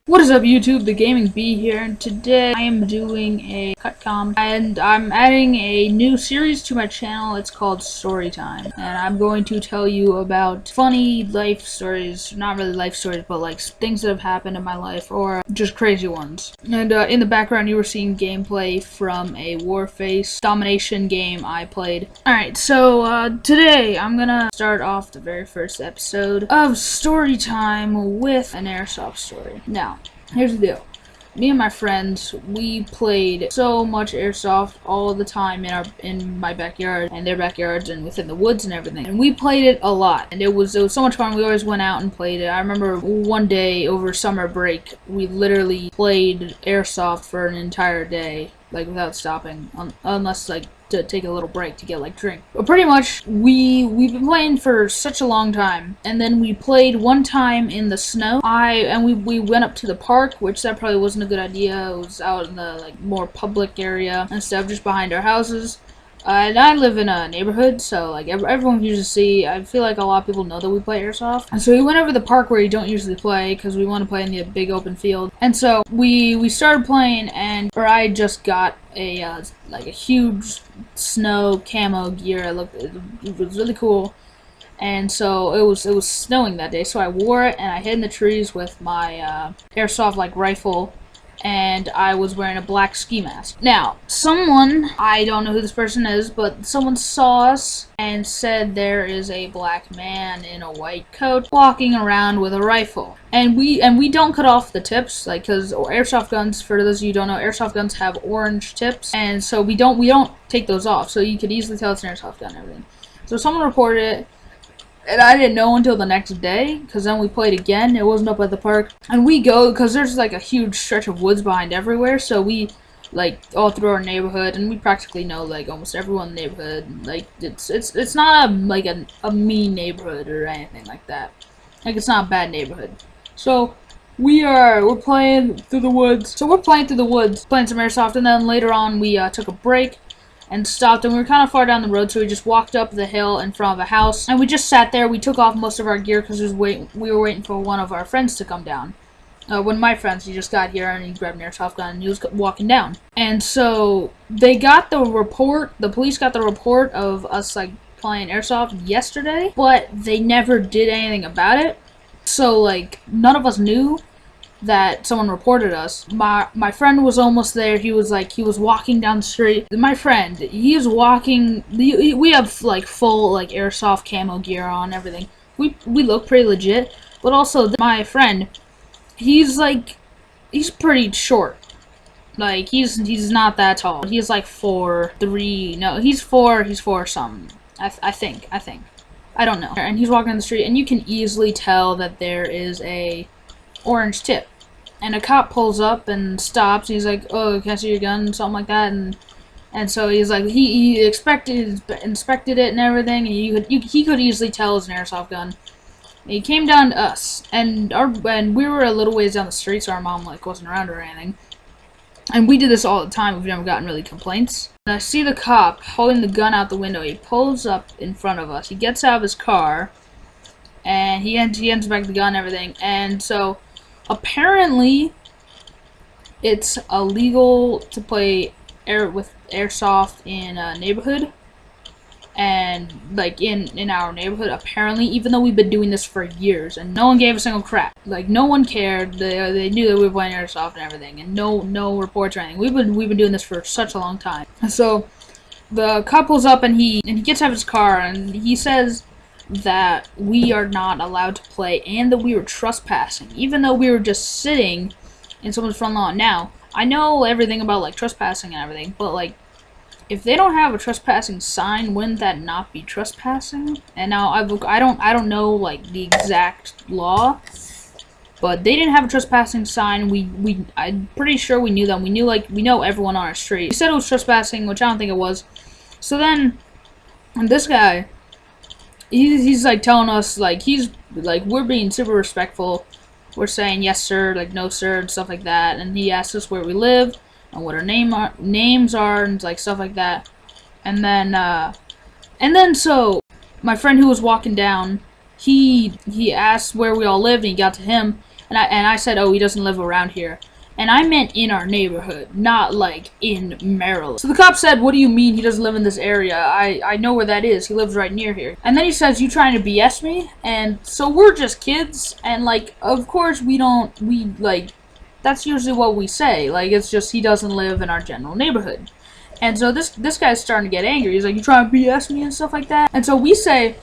What is up, YouTube? The Gaming Bee here, and today I am doing a cutcom, and I'm adding a new series to my channel. It's called Storytime, and I'm going to tell you about funny life stories, not really life stories, but like things that have happened in my life, or just crazy ones. And in the background, you were seeing gameplay from a Warface domination game I played. Alright, so today I'm gonna start off the very first episode of Storytime with an airsoft story. Now, here's the deal. Me and my friends, we played so much airsoft all the time in my backyard and their backyards and within the woods and everything. And we played it a lot, and it was so much fun. We always went out and played it. I remember one day over summer break, we literally played airsoft for an entire day, like without stopping, unless like to take a little break to get like drink. But pretty much we've been playing for such a long time, and then we played one time in the snow. We went up to the park, which that probably wasn't a good idea. It was out in the like more public area instead of just behind our houses. And I live in a neighborhood, so like everyone can usually see. I feel like a lot of people know that we play airsoft, and so we went over to the park where you don't usually play because we want to play in the big open field. And so we started playing, or I just got a like a huge snow camo gear. It was really cool, and so it was snowing that day. So I wore it and I hid in the trees with my airsoft like rifle. And I was wearing a black ski mask. Now, someone, I don't know who this person is, but someone saw us and said there is a black man in a white coat walking around with a rifle. And we don't cut off the tips, like, because airsoft guns, for those of you who don't know, airsoft guns have orange tips, and so we don't take those off, so you could easily tell it's an airsoft gun and everything. So someone reported it. And I didn't know until the next day, because then we played again. It wasn't up at the park. And we go, because there's like a huge stretch of woods behind everywhere, so we, like, all through our neighborhood, and we practically know, like, almost everyone in the neighborhood. Like, it's not a mean neighborhood or anything like that. Like, it's not a bad neighborhood. So, we're playing through the woods. So we're playing through the woods, playing some airsoft, and then later on we took a break and stopped, and we were kind of far down the road, so we just walked up the hill in front of a house, and we just sat there. We took off most of our gear because we were waiting for one of our friends to come down. One of my friends, he just got here, and he grabbed an airsoft gun, and he was walking down. And so they got the report, the police got the report of us, like, playing airsoft yesterday, but they never did anything about it. So, like, none of us knew that someone reported us. My friend was almost there. He was walking down the street. My friend, he is walking. We have like full like airsoft camo gear on, everything. We look pretty legit, but also my friend, he's pretty short. Like he's not that tall. He's like 4'3". No, he's 4 something. I think. I don't know. And he's walking down the street, and you can easily tell that there is a orange tip. And a cop pulls up and stops. He's like, "Oh, can I see your gun?" Something like that. And so he's like, he inspected it and everything, and he could easily tell it was an airsoft gun. And he came down to us, and we were a little ways down the street, so our mom like wasn't around or anything. And we did this all the time. We've never gotten really complaints. And I see the cop holding the gun out the window. He pulls up in front of us. He gets out of his car, and he hands back the gun and everything. And so apparently, it's illegal to play with airsoft in a neighborhood, and like in our neighborhood, apparently, even though we've been doing this for years, and no one gave a single crap. Like no one cared. They knew that we were playing airsoft and everything, and no reports or anything. We've been doing this for such a long time. And so the cop pulls up, and he gets out of his car, and he says that we are not allowed to play and that we were trespassing, even though we were just sitting in someone's front lawn. Now, I know everything about like trespassing and everything, but like if they don't have a trespassing sign, wouldn't that not be trespassing? And now I don't know like the exact law, but they didn't have a trespassing sign. I'm pretty sure we knew them. We know everyone on our street. He said it was trespassing, which I don't think it was. So then, and this guy, he's like telling us like we're being super respectful. We're saying yes sir, like no sir, and stuff like that. And he asked us where we live and what our names are and like stuff like that. And then so my friend who was walking down, he asked where we all lived, and he got to him, and I said, oh, he doesn't live around here. And I meant in our neighborhood, not like in Maryland. So the cop said, what do you mean he doesn't live in this area? I know where that is. He lives right near here. And then he says, you trying to BS me? And so we're just kids, and like, of course that's usually what we say. Like, it's just he doesn't live in our general neighborhood. And so this guy's starting to get angry. He's like, you trying to BS me and stuff like that? And so we say,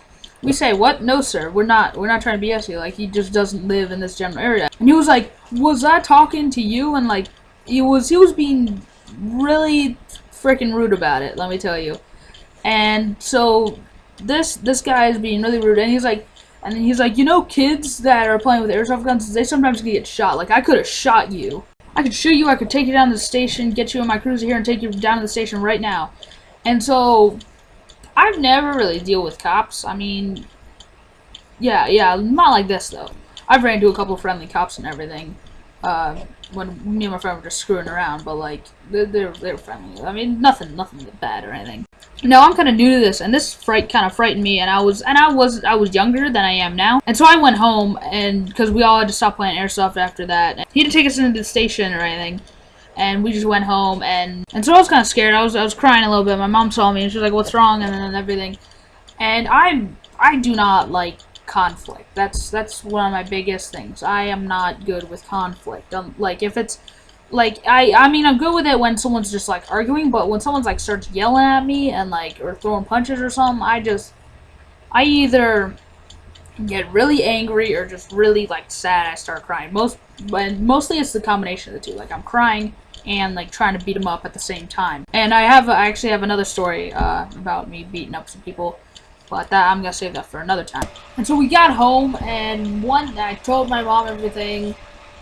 what? No, sir. We're not trying to BS you. Like, he just doesn't live in this general area. And he was like, was I talking to you? And like, he was being really freaking rude about it, let me tell you. And so this guy is being really rude, and he's like, you know, kids that are playing with airsoft guns, they sometimes can get shot. Like, I could have shot you. I could shoot you, I could take you down to the station, get you in my cruiser here, and take you down to the station right now. And so I've never really dealt with cops. I mean, yeah, not like this though. I've ran into a couple of friendly cops and everything, when me and my friend were just screwing around, but like, they're friendly. I mean, nothing bad or anything. Now I'm kind of new to this, and this kind of frightened me, and I was younger than I am now, and so I went home, and because we all had to stop playing airsoft after that. And he didn't take us into the station or anything, and we just went home, and so I was kind of scared. I was crying a little bit. My mom saw me, and she was like, "What's wrong?" and everything. And I do not like conflict. That's one of my biggest things. I am not good with conflict. Like, if it's like, I mean, I'm good with it when someone's just like arguing, but when someone's like starts yelling at me and like, or throwing punches or something, I either get really angry or just really like sad. I start crying. Mostly it's the combination of the two. Like, I'm crying and like trying to beat them up at the same time. And I actually have another story about me beating up some people. But I'm going to save that for another time. And so we got home, and I told my mom everything,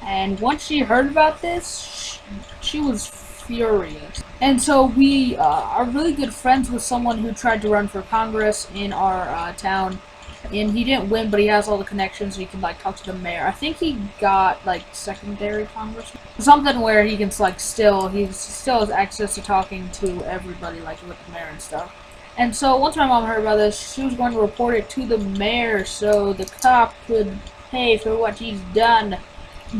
and once she heard about this, she was furious. And so we are really good friends with someone who tried to run for Congress in our town, and he didn't win, but he has all the connections, so he can like talk to the mayor. I think he got like secondary Congress, something where he can like still has access to talking to everybody, like with the mayor and stuff. And so once my mom heard about this, she was going to report it to the mayor so the cop could pay for what he's done.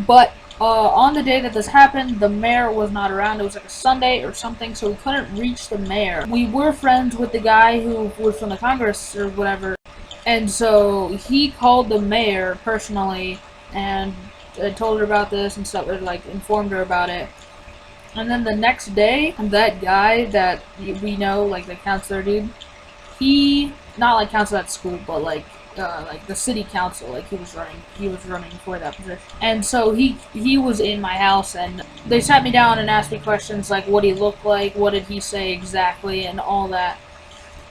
But on the day that this happened, the mayor was not around. It was like a Sunday or something, so we couldn't reach the mayor. We were friends with the guy who was from the Congress or whatever, and so he called the mayor personally and told her about this and stuff, or like informed her about it. And then the next day, that guy that we know, like the counselor dude, he not like counsel at school, but like the city council, like he was running for that position. And so he was in my house, and they sat me down and asked me questions like what he looked like, what did he say exactly, and all that.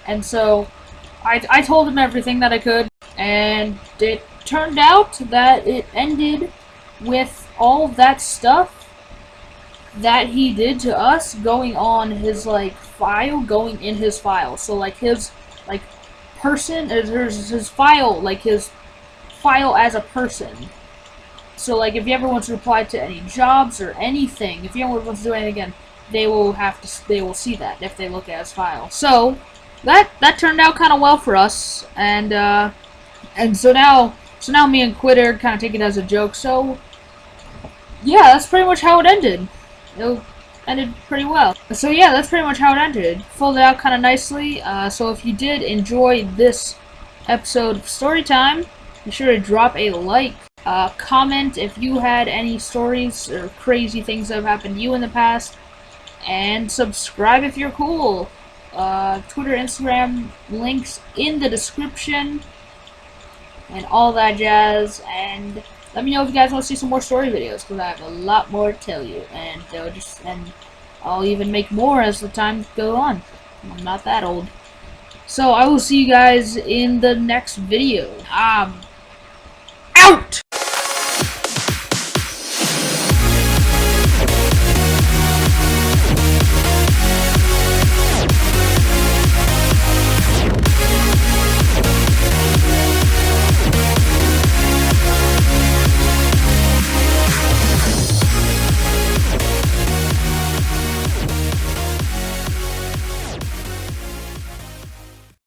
And so I told him everything that I could, and it turned out that it ended with all that stuff that he did to us going on his like file, going in his file. So like his like person, his file, like his file as a person. So like if he ever wants to apply to any jobs or anything, if he ever wants to do anything again, they will see that if they look at his file. So that turned out kind of well for us, and so now me and Quitter kind of take it as a joke. So yeah, that's pretty much how it ended. It ended pretty well. So yeah, that's pretty much how it ended. Folded out kind of nicely. So if you did enjoy this episode of Storytime, be sure to drop a like. Comment if you had any stories or crazy things that have happened to you in the past. And subscribe if you're cool. Twitter, Instagram, links in the description. And all that jazz. And let me know if you guys want to see some more story videos, because I have a lot more to tell you, and I'll even make more as the time goes on. I'm not that old. So I will see you guys in the next video. Out!